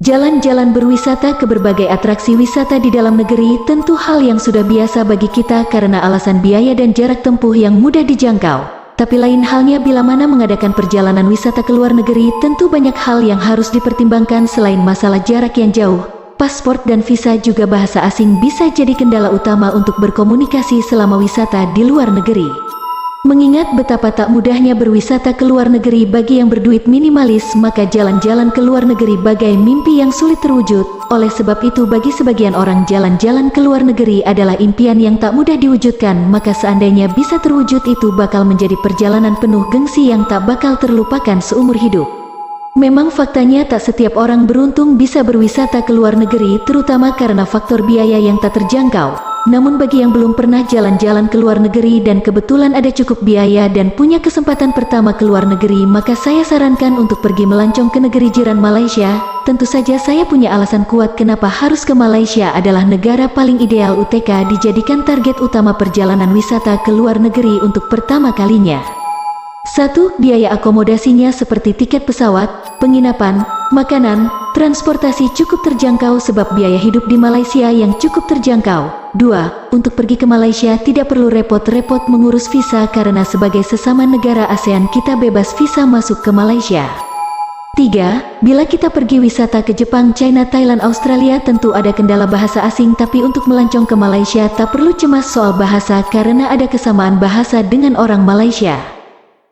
Jalan-jalan berwisata ke berbagai atraksi wisata di dalam negeri tentu hal yang sudah biasa bagi kita karena alasan biaya dan jarak tempuh yang mudah dijangkau. Tapi lain halnya bila mana mengadakan perjalanan wisata ke luar negeri, tentu banyak hal yang harus dipertimbangkan selain masalah jarak yang jauh. Paspor dan visa juga bahasa asing bisa jadi kendala utama untuk berkomunikasi selama wisata di luar negeri. Mengingat betapa tak mudahnya berwisata ke luar negeri bagi yang berduit minimalis, maka jalan-jalan ke luar negeri bagai mimpi yang sulit terwujud. Oleh sebab itu bagi sebagian orang jalan-jalan ke luar negeri adalah impian yang tak mudah diwujudkan, maka seandainya bisa terwujud itu bakal menjadi perjalanan penuh gengsi yang tak bakal terlupakan seumur hidup. Memang faktanya tak setiap orang beruntung bisa berwisata ke luar negeri, terutama karena faktor biaya yang tak terjangkau. Namun bagi yang belum pernah jalan-jalan ke luar negeri dan kebetulan ada cukup biaya dan punya kesempatan pertama ke luar negeri, maka saya sarankan untuk pergi melancong ke negeri jiran Malaysia. Tentu saja saya punya alasan kuat kenapa harus ke Malaysia, adalah negara paling ideal UTK dijadikan target utama perjalanan wisata ke luar negeri untuk pertama kalinya. 1. Biaya akomodasinya seperti tiket pesawat, penginapan, makanan, transportasi cukup terjangkau sebab biaya hidup di Malaysia yang cukup terjangkau. 2. Untuk pergi ke Malaysia tidak perlu repot-repot mengurus visa karena sebagai sesama negara ASEAN kita bebas visa masuk ke Malaysia. 3. Bila kita pergi wisata ke Jepang, China, Thailand, Australia tentu ada kendala bahasa asing, tapi untuk melancong ke Malaysia tak perlu cemas soal bahasa karena ada kesamaan bahasa dengan orang Malaysia.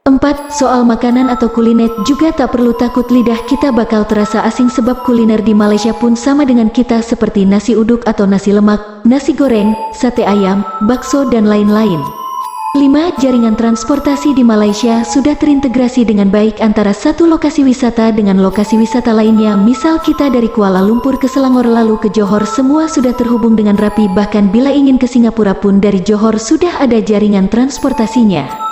4. Soal makanan atau kuliner juga tak perlu takut lidah kita bakal terasa asing sebab kuliner di Malaysia pun sama dengan kita seperti nasi uduk atau nasi lemak, nasi goreng, sate ayam, bakso dan lain-lain. 5. Jaringan transportasi di Malaysia sudah terintegrasi dengan baik antara satu lokasi wisata dengan lokasi wisata lainnya. Misal kita dari Kuala Lumpur ke Selangor lalu ke Johor, semua sudah terhubung dengan rapi, bahkan bila ingin ke Singapura pun dari Johor sudah ada jaringan transportasinya.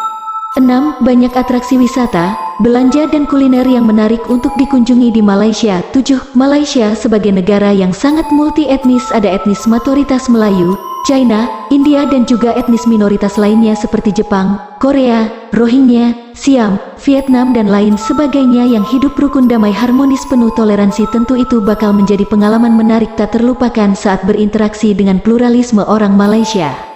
6. Banyak atraksi wisata, belanja dan kuliner yang menarik untuk dikunjungi di Malaysia. 7. Malaysia sebagai negara yang sangat multi etnis, ada etnis mayoritas Melayu, China, India dan juga etnis minoritas lainnya seperti Jepang, Korea, Rohingya, Siam, Vietnam dan lain sebagainya yang hidup rukun damai harmonis penuh toleransi. Tentu itu bakal menjadi pengalaman menarik tak terlupakan saat berinteraksi dengan pluralisme orang Malaysia.